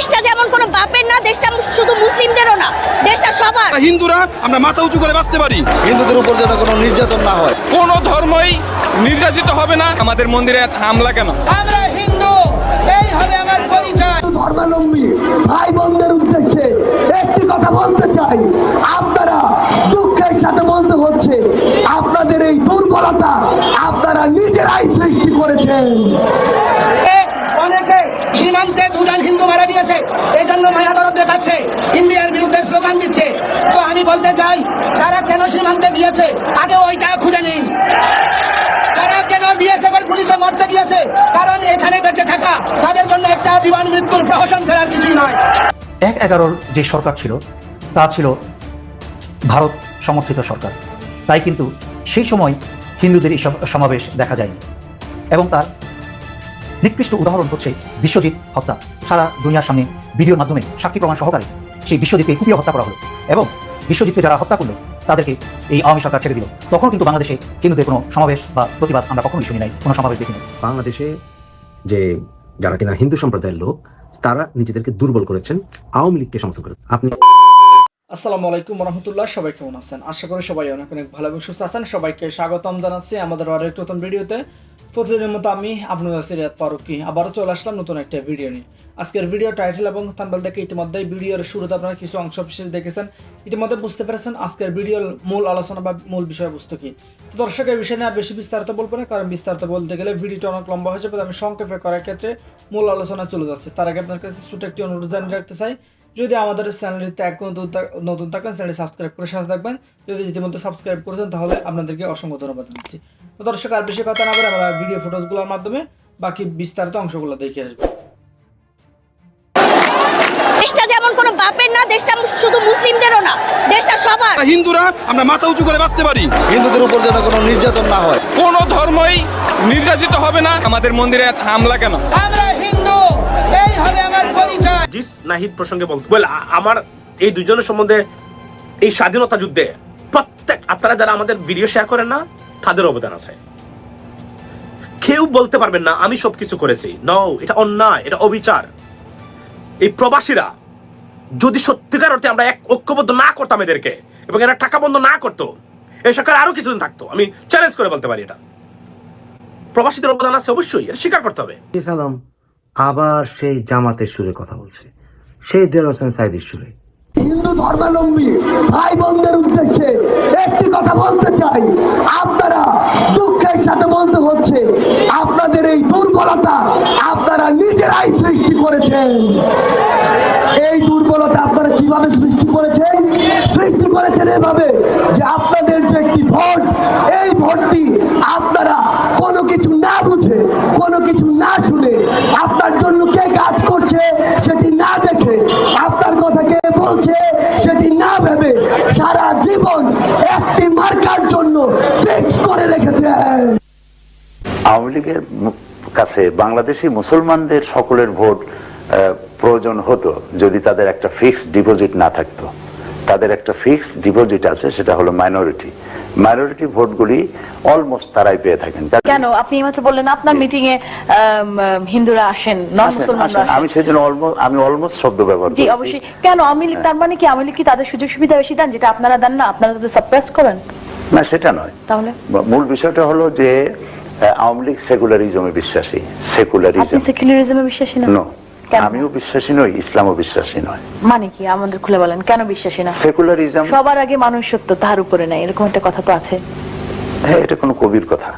দেশটা যেমন কোনো বাপের না, দেশটা শুধু মুসলিমদেরও না, দেশটা সবার। হিন্দুরা আমরা মাথা উঁচু করে বাঁচতে পারি, হিন্দুদের উপর যেন কোনো নির্যাতন না হয়। কোনো ধর্মই নির্যাতিত হবে না। আমাদের মন্দিরে হামলা কেন? আমরা হিন্দু, এই হবে আমার পরিচয়। ধর্মাবলম্বী ভাই বোনদের উদ্দেশ্যে একটি কথা বলতে চাই, আপনারা দুঃখের সাথে বলতে হচ্ছে আপনাদের এই দুর্বলতা আপনারা নিজেরাই সৃষ্টি করেছেন। অনেকে সীমান্তে দুজন হিন্দু মারা দিয়েছে, এই জন্য মায়া দরদ দেখাচ্ছে, ইন্ডিয়ার বিরুদ্ধে স্লোগান দিচ্ছে। তো আমি বলতে চাই, তারা কেন সীমান্তে দিয়েছে আগে ওইটা খুঁজে নিন। তারা কেন বিএসএফ এর পুলিশে মরতে দিয়েছে? কারণ এখানে বেঁচে থাকা তাদের জন্য একটা জীবন মৃত্যুর প্রহসন ছাড়ার কিছুই নয়। ১/১১ যে সরকার ছিল তা ছিল ভারত সমর্থিত সরকার, তাই কিন্তু সেই সময় হিন্দুদের এই সমাবেশ দেখা যায়নি। এবং তার নিকৃষ্ট উদাহরণ হচ্ছে বিশ্বজিৎ হত্যা। সারা দুনিয়ার সামনে ভিডিওর মাধ্যমে সাক্ষী প্রমাণ সহকারে সেই বিশ্বজিৎকে কুপিয়ে হত্যা করা হলো, এবং বিশ্বজিৎকে যারা হত্যা করলো তাদেরকে এই আওয়ামী সরকার ছেড়ে দিল। তখন কিন্তু বাংলাদেশে হিন্দুদের কোনো সমাবেশ বা প্রতিবাদ আমরা কখনোই শুনি নাই, কোনো সমাবেশ দেখিনি। বাংলাদেশে যে যারা কিনা হিন্দু সম্প্রদায়ের লোক, তারা নিজেদেরকে দুর্বল করেছেন আওয়ামী লীগকে সমর্থন করে। আপনি আসসালামু আলাইকুম রহমতুল্লাহ, সবাই কেমন আছেন? আশা করি সবাই অনেক অনেক ভালো এবং সুস্থ আছেন। সবাইকে স্বাগতম জানাচ্ছি আমাদের আরেক নতুন ভিডিওতে। প্রতিদিনের মতো আমি আপনাদের সিরাত ফারুকি আবারও চলে আসলাম নতুন একটা ভিডিও নিয়ে। আজকের ভিডিও টাইটেল এবং থাম্বনেল দেখে ইতিমধ্যেই ভিডিওর শুরুতে আপনারা কিছু অংশ বিশেষ দেখেছেন, ইতিমধ্যে বুঝতে পেরেছেন আজকের ভিডিওর মূল আলোচনা বা মূল বিষয়বস্তু কি। তো দর্শকের বিষয় নিয়ে আর বেশি বিস্তারিত বলবো না, কারণ বিস্তারিত বলতে গেলে ভিডিওটা অনেক লম্বা হয়ে যাবে। আমি সংক্ষেপে করার ক্ষেত্রে মূল আলোচনা চলে যাচ্ছে। তার আগে আপনার কাছে ছোট একটি অনুরোধ জানিয়ে রাখতে চাই, যদি আমাদের চ্যানেলটিতে এক নতুন থাকেন চ্যানেলটি সাবস্ক্রাইব করে সাথে থাকবেন। যদি ইতিমধ্যে সাবস্ক্রাইব করেছেন তাহলে আপনাদেরকে অসংখ্য ধন্যবাদ জানাচ্ছি। তো দর্শক আর বেশি কথা না বলে আমরা ভিডিও ফুটেজগুলোর মাধ্যমে বাকি বিস্তারিত অংশগুলো দেখে আসবো। দেশটা যেমন কোনো বাপের না, দেশটা শুধু মুসলিমদেরও না, দেশটা সবার। হিন্দুরা আমরা মাথা উঁচু করে বাঁচতে পারি, হিন্দুদের উপর যেন কোনো নির্যাতন না হয়। কোনো ধর্মই নির্যাতিত হবে না। আমাদের মন্দিরে হামলা কেন? আমরা হিন্দু, এই হবে আমার পরিচয়। জিস নাহিদ প্রসঙ্গে বলতে আমার এই দুজনের সম্বন্ধে এই স্বাধীনতা যুদ্ধে প্রত্যেক আপনারা যারা আমাদের ভিডিও শেয়ার করেন না, তাদের অবদান আছে। কেউ বলতে পারবেন না আমি সবকিছু করেছি। নো, এটা অন্যায়, এটা অবিচার। এই প্রবাসীরা যদি সত্যিকার অর্থে আমরা এক ঐক্যবদ্ধ না করতাম এদেরকে, এবং এরা টাকা বন্ধ না করতো, এই সরকার আরো কিছুদিন থাকতো। আমি চ্যালেঞ্জ করে বলতে পারি এটা প্রবাসীদের অবদান আছে, অবশ্যই এটা স্বীকার করতে হবে। সালাম আবার সেই জামাতের সুরে কথা বলছে, সেই দেলোয়ার হোসেন সাঈদীর সুরে। হিন্দু ধর্মাবলম্বী ভাই বোনদের উদ্দেশ্যে একটি কথা বলতে চাই, আপনারা দুঃখের সাথে বলতে হচ্ছে আপনাদের এই দুর্বলতা আপনারা নিজেরাই সৃষ্টি করেছেন। এই দুর্বলতা আপনারা কিভাবে সৃষ্টি করেছেন? সৃষ্টি করেছেন এভাবে যে আপনাদের যে একটি ভোট, এই ভোটটি আপনারা কোনো কিছু না বুঝে, কোনো কিছু না শুনে, আপনার জন্য কে কাজ করছে সেটি না দেখে, আপনার কথা কে বলছে সেটি না ভেবে সারা জীবন একটি মার্কার জন্য ফিক্স করে রেখেছেন। আওয়ামী লীগের কাছে বাংলাদেশি মুসলমানদের সকলের ভোট প্রয়োজন হতো যদি তাদের একটা ফিক্সড ডিপোজিট না থাকতো। তাদের একটা ফিক্সড ডিপোজিট আছে, সেটা হলো মাইনরিটি ভোটগুলি অলমোস্ট তারাই পেয়ে থাকেন। কেন আপনি মাত্র বললেন আপনার মিটিং এ হিন্দুরা আসেন, নন মুসলমানরা আসেন। আমি সেজন্য অলমোস্ট শব্দ ব্যবহার করি। জি অবশ্যই। কেন আওয়ামী লীগ, তার মানে কি আওয়ামী লীগ কি তাদের সুযোগ সুবিধা বেশি দেন যেটা আপনারা দেন না? আপনারা তো সাপ্রেস করেন। না, সেটা নয়। তাহলে মূল বিষয়টা হলো যে আওয়ামী লীগ সেকুলারিজমে বিশ্বাসী। সেকুলারিজমে বিশ্বাসী না? নো, আমিও বিশ্বাসী নই, ইসলামও বিশ্বাসী নয়। মানে কি আমাদের খুলে বলেন, কেন বিশ্বাসী না? সেকুলারিজম সবার আগে মানুষ সত্য, তার উপরে নাই, এরকম একটা কথা তো আছে। হ্যাঁ, এটা কোনো কবির কথা।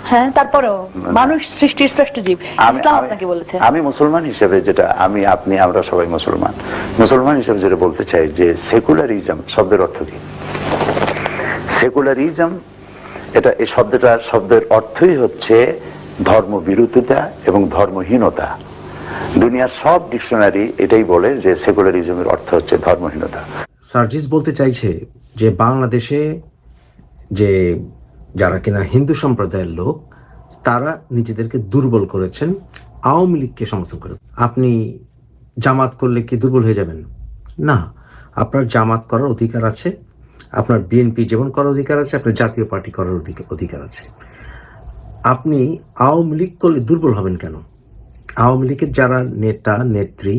হ্যাঁ, তারপরেও মানুষ সৃষ্টির শ্রেষ্ঠ জীব, ইসলাম আপনাকে বলেছে। আমি মুসলমান হিসেবে যেটা আমরা সবাই মুসলমান হিসেবে যেটা বলতে চাই যে সেকুলারিজম শব্দের অর্থ কি? সেকুলারিজম এটা এই শব্দের অর্থই হচ্ছে ধর্মবিরোধিতা এবং ধর্মহীনতা। দুনিয়ার সব ডিকশনারি এটাই বলে যে সেকুলারিজমের অর্থ হচ্ছে ধর্মহীনতা। সার্জিস বলতে চাইছে যে বাংলাদেশে যে যারা কিনা হিন্দু সম্প্রদায়ের লোক, তারা নিজেদেরকে দুর্বল করেছেন আওয়ামী লীগকে সমর্থন করে। আপনি জামাত করলে কি দুর্বল হয়ে যাবেন? না, আপনার জামাত করার অধিকার আছে, আপনার বিএনপি যেমন করার অধিকার আছে, আপনার জাতীয় পার্টি করার অধিকার আছে। আপনি আওয়ামী লীগ করলে দুর্বল হবেন কেন? আওয়ামী লীগের যারা নেতা নেত্রী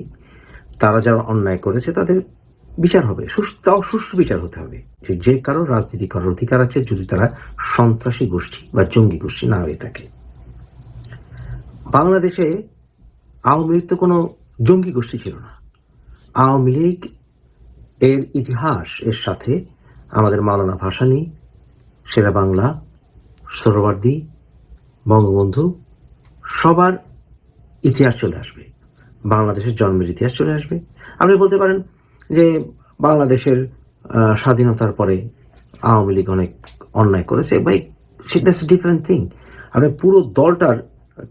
তারা যারা অন্যায় করেছে তাদের বিচার হবে, তাও সুষ্ঠু বিচার হতে হবে। যে কারো রাজনীতি করার অধিকার আছে যদি তারা সন্ত্রাসী গোষ্ঠী বা জঙ্গি গোষ্ঠী না হয়ে থাকে। বাংলাদেশে আওয়ামী লীগ তো কোনো জঙ্গি গোষ্ঠী ছিল না। আওয়ামী লীগ এর ইতিহাস এর সাথে আমাদের মাওলানা ভাসানী, শেরে বাংলা, সোহরাওয়ার্দী, বঙ্গবন্ধু সবার ইতিহাস চলে আসবে, বাংলাদেশের জন্মের ইতিহাস চলে আসবে। আপনি বলতে পারেন যে বাংলাদেশের স্বাধীনতার পরে আওয়ামী লীগ অনেক অন্যায় করেছে, but that's a different thing. আপনি পুরো দলটার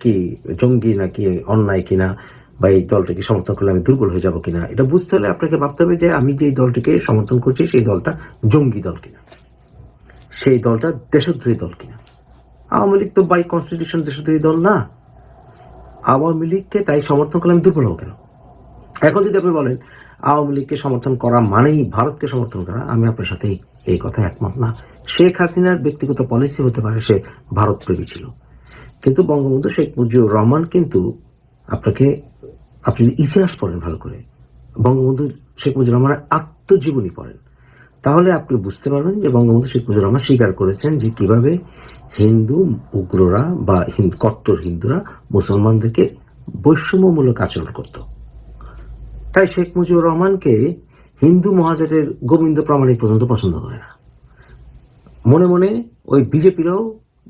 কি জঙ্গি নাকি অন্যায় কিনা বা এই দলটাকে সমর্থন করলে আমি দুর্বল হয়ে যাব কিনা এটা বুঝতে হলে আপনাকে ভাবতে হবে যে আমি যে দলটিকে সমর্থন করছি সেই দলটা জঙ্গি দল কিনা, সেই দলটা দেশদ্রোহী দল কিনা। আওয়ামী লীগ তো বাই কনস্টিটিউশন দেশদ্রোহী দল না। আওয়ামী লীগকে তাই সমর্থন করলে আমি দুর্বল হবো কেন? এখন যদি আপনি বলেন আওয়ামী লীগকে সমর্থন করা মানেই ভারতকে সমর্থন করা, আমি আপনার সাথে এই কথা একমত না। শেখ হাসিনার ব্যক্তিগত পলিসি হতে পারে সে ভারত প্রেমী ছিল, কিন্তু বঙ্গবন্ধু শেখ মুজিবুর রহমান কিন্তু আপনি যদি ইতিহাস পড়েন ভালো করে, বঙ্গবন্ধু শেখ মুজিবুর রহমানের আত্মজীবনী পড়েন, তাহলে আপনি বুঝতে পারবেন যে বঙ্গবন্ধু শেখ মুজিবুর রহমান স্বীকার করেছেন যে কিভাবে হিন্দু উগ্ররা বা কট্টর হিন্দুরা মুসলমানদেরকে বৈষম্যমূলক আচরণ করত। তাই শেখ মুজিবুর রহমানকে হিন্দু মহাজোটের গোবিন্দ প্রামাণিক পর্যন্ত পছন্দ করে না। মনে মনে ওই বিজেপিরাও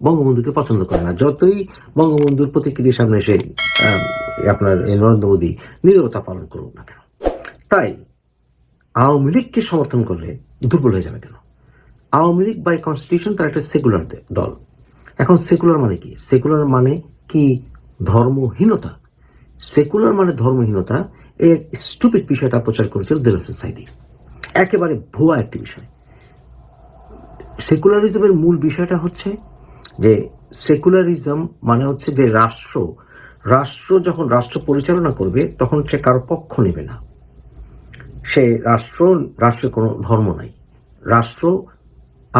বঙ্গবন্ধুকে পছন্দ করে না, যতই বঙ্গবন্ধুর প্রতিকৃতির সামনে এসে আপনার নরেন্দ্র মোদী নীরবতা পালন করুক না কেন। তাই আওয়ামী লীগকে সমর্থন করলে দুর্বল হয়ে যাবে কেন? আওয়ামী লীগ বাই কনস্টিটিউশন তার একটা সেকুলার দল। এখন সেকুলার মানে কি? সেকুলার মানে কি ধর্মহীনতা? সেকুলার মানে ধর্মহীনতা, এই স্টুপিড বিষয়টা প্রচার করেছিল দেলোয়ার হোসেন সাঈদী। একেবারে ভুয়া একটি বিষয়। সেকুলারিজমের মূল বিষয়টা হচ্ছে যে সেকুলারিজম মানে হচ্ছে যে রাষ্ট্র যখন রাষ্ট্র পরিচালনা করবে তখন সে কারো পক্ষ নেবে না। সে রাষ্ট্রের কোনো ধর্ম নাই। রাষ্ট্র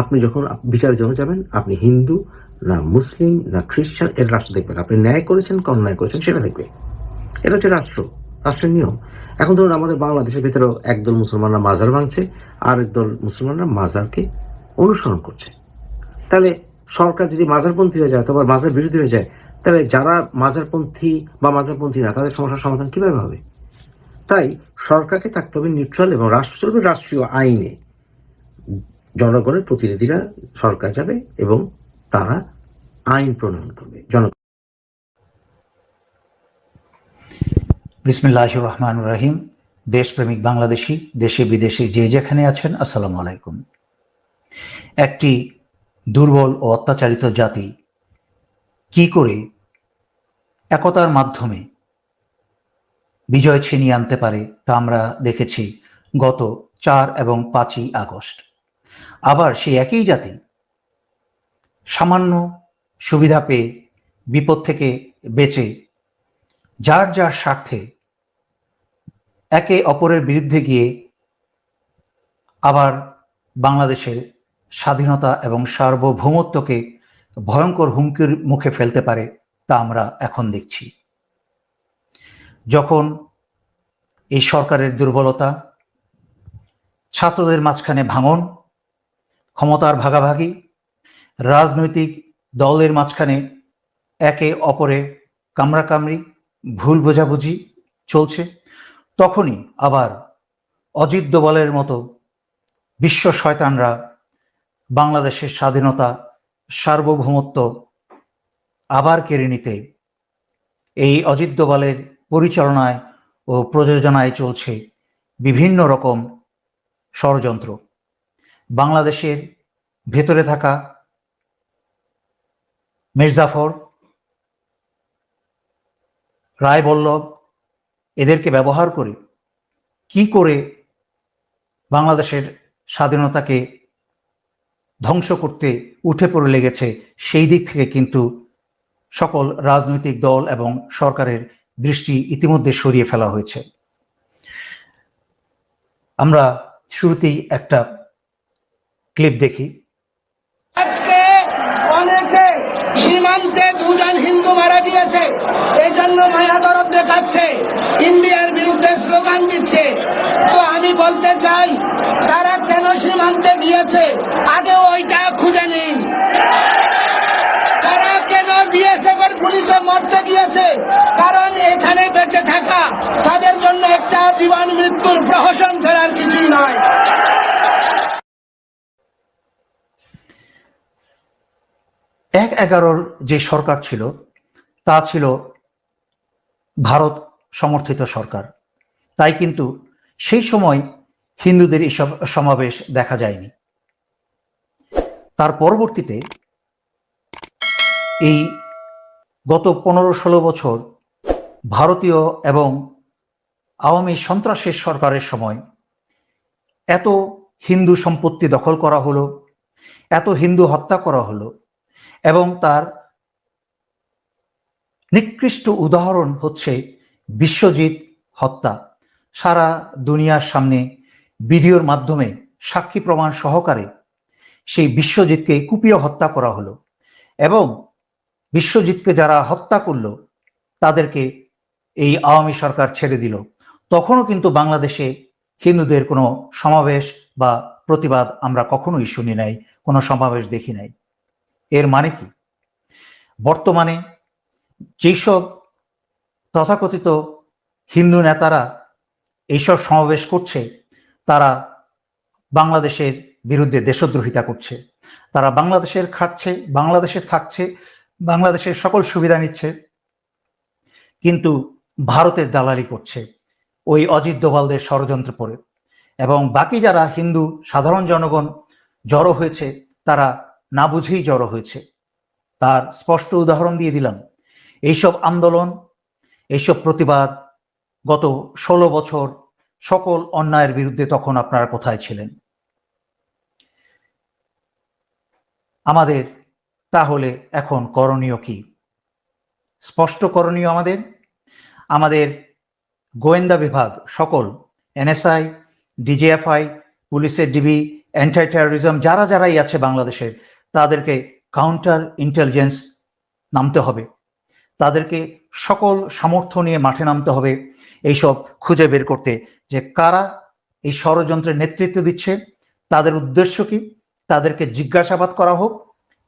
আপনি যখন বিচারের জন্য যাবেন, আপনি হিন্দু না মুসলিম না খ্রিস্টান এর রাষ্ট্র দেখবেন। আপনি ন্যায় করেছেন কি অন্যায় করেছেন সেটা দেখবে। এটা হচ্ছে রাষ্ট্রের নিয়ম। এখন ধরুন আমাদের বাংলাদেশের ভেতরেও একদল মুসলমানরা মাজার ভাঙছে, আর একদল মুসলমানরা মাজারকে অনুসরণ করছে। তাহলে সরকার যদি মাজারপন্থী হয়ে যায় অথবা মাজার বিরোধী হয়ে যায়, তাহলে যারা মাজারপন্থী বা মাজারপন্থী না তাদের সমস্যার সমাধান কিভাবে হবে? তাই সরকারকে থাকতে হবে নিউট্রাল এবং রাষ্ট্র চলবে রাষ্ট্রীয় আইনে। জনগণের প্রতিনিধিরা সরকার যাবে এবং তারা আইন প্রণয়ন করবে। বিসমিল্লাহির রহমানির রহিম। দেশপ্রেমিক বাংলাদেশি, দেশে বিদেশে যে যেখানে আছেন, আসসালামু আলাইকুম। একটি দুর্বল ও অত্যাচারিত জাতি কি করে একতার মাধ্যমে বিজয় ছিনিয়ে আনতে পারে তা আমরা দেখেছি গত 4 এবং 5ই আগস্ট। আবার সেই একই জাতি সামান্য সুবিধা পেয়ে বিপদ থেকে বেঁচে যার যার স্বার্থে একে অপরের বিরুদ্ধে গিয়ে আবার বাংলাদেশের স্বাধীনতা এবং সার্বভৌমত্বকে ভয়ঙ্কর হুমকির মুখে ফেলতে পারে তা আমরা এখন দেখছি। যখন এই সরকারের দুর্বলতা, ছাত্রদের মাঝখানে ভাঙন, ক্ষমতার ভাগাভাগি, রাজনৈতিক দলের মাঝখানে একে অপরে কামড়াকামড়ি, ভুল বোঝাবুঝি চলছে, তখনই আবার অজিত দোভালের মতো বিশ্ব শয়তানরা বাংলাদেশের স্বাধীনতা, সার্বভৌমত্ব আবার কেড়ে নিতে এই অজিত দোভালের পরিচালনায় ও প্রযোজনায় চলছে বিভিন্ন রকম ষড়যন্ত্র। বাংলাদেশের ভেতরে থাকা মির্জাফর, রায়বল্লভ এদেরকে ব্যবহার করে কি করে বাংলাদেশের স্বাধীনতাকে ধ্বংস করতে উঠে পড়ে লেগেছে, সেই দিক থেকে কিন্তু সকল রাজনৈতিক দল এবং সরকারের দৃষ্টি ইতিমধ্যে সরিয়ে ফেলা হয়েছে। আমরা শুরুতেই একটা ক্লিপ দেখি। আজকে অনেকে সীমান্তে 2 জন হিন্দু মারা গিয়েছে, এই জন্য মায়া দরদ দেখাচ্ছে। ইন্ডিয়ার বিরুদ্ধে স্লোগান দিচ্ছে। তো আমি বলতে চাই তারা কেন সীমান্তে গিয়েছে আগে ওইটা খুঁজে নিন। তারা কেন বিএসএফ এর পুলিশে মরতে গিয়েছে, কারণ এখানে বেঁচে থাকা তাদের জন্য একটা জীবন মৃত্যুর প্রহসন ছাড়ার কিছুই নয়। 1/11 যে সরকার ছিল তা ছিল ভারত সমর্থিত সরকার, তাই কিন্তু সেই সময় হিন্দুদের এসব সমাবেশ দেখা যায়নি। তার পরবর্তীতে এই গত 15-16 বছর ভারতীয় এবং আওয়ামী সন্ত্রাসের সরকারের সময় এত হিন্দু সম্পত্তি দখল করা হলো, এত হিন্দু হত্যা করা হলো, এবং তার নিকৃষ্ট উদাহরণ হচ্ছে বিশ্বজিৎ হত্যা। সারা দুনিয়ার সামনে ভিডিওর মাধ্যমে সাক্ষী প্রমাণ সহকারে সেই বিশ্বজিৎকে কুপিয়ে হত্যা করা হলো, এবং বিশ্বজিৎকে যারা হত্যা করলো তাদেরকে এই আওয়ামী সরকার ছেড়ে দিল। তখনও কিন্তু বাংলাদেশে হিন্দুদের কোনো সমাবেশ বা প্রতিবাদ আমরা কখনোই শুনি নাই, কোনো সমাবেশ দেখি নাই। এর মানে কি? বর্তমানে যেসব তথাকথিত হিন্দু নেতারা এইসব সমাবেশ করছে তারা বাংলাদেশের বিরুদ্ধে দেশদ্রোহিতা করছে। তারা বাংলাদেশের খাচ্ছে, বাংলাদেশে থাকছে, বাংলাদেশের সকল সুবিধা নিচ্ছে, কিন্তু ভারতের দালালি করছে ওই অজিত দোভালদের ষড়যন্ত্র পড়ে। এবং বাকি যারা হিন্দু সাধারণ জনগণ জড়ো হয়েছে তারা না বুঝেই জড়ো হয়েছে। তার স্পষ্ট উদাহরণ দিয়ে দিলাম। এইসব আন্দোলন, এইসব প্রতিবাদ গত 16 বছর সকল অন্যায়ের বিরুদ্ধে তখন আপনারা কোথায় ছিলেন? আমাদের তাহলে এখন করণীয় কি? স্পষ্ট করণীয় আমাদের গোয়েন্দা বিভাগ সকল, এনএসআই, ডিজিএফআই, পুলিশের ডিবি, অ্যান্টি টেরোরিজম যারাই আছে বাংলাদেশের, তাদেরকে কাউন্টার ইন্টেলিজেন্স নামতে হবে। তাদেরকে সকল সামর্থ্য নিয়ে মাঠে নামতে হবে এইসব খুঁজে বের করতে যে কারা এই ষড়যন্ত্রের নেতৃত্ব দিচ্ছে, তাদের উদ্দেশ্য কি, তাদেরকে জিজ্ঞাসাবাদ করা হোক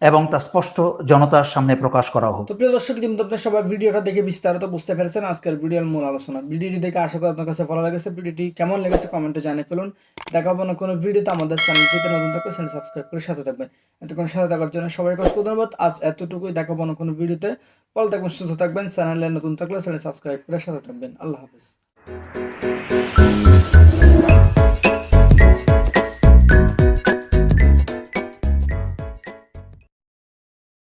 এবং তা স্পষ্ট জনতার সামনে প্রকাশ করা হোক। তো প্রিয় দর্শক, কিন্তু আপনার সবাই ভিডিওটা দেখে বিস্তারিত বুঝতে পেরেছেন আজকের ভিডিওর মূল আলোচনা। ভিডিওটি দেখে আশা করি আপনার কাছে ভালো লেগেছে। ভিডিওটি কেমন লেগেছে কমেন্টে জানিয়ে ফেলুন। দেখা হবে না কোনো ভিডিওতে। আমাদের চ্যানেলটিতে নতুন থাকলে চ্যানেল সাবস্ক্রাইব করে সাথে থাকবেন। এতক্ষণ সাথে থাকার জন্য সবাইকে অসংখ্য ধন্যবাদ। আজ এতটুকুই। দেখা হবে না কোনো ভিডিওতে। ভালো থাকবেন, সুস্থ থাকবেন। চ্যানেলে নতুন থাকলে চ্যানেল সাবস্ক্রাইব করে সাথে থাকবেন। আল্লাহ হাফেজ।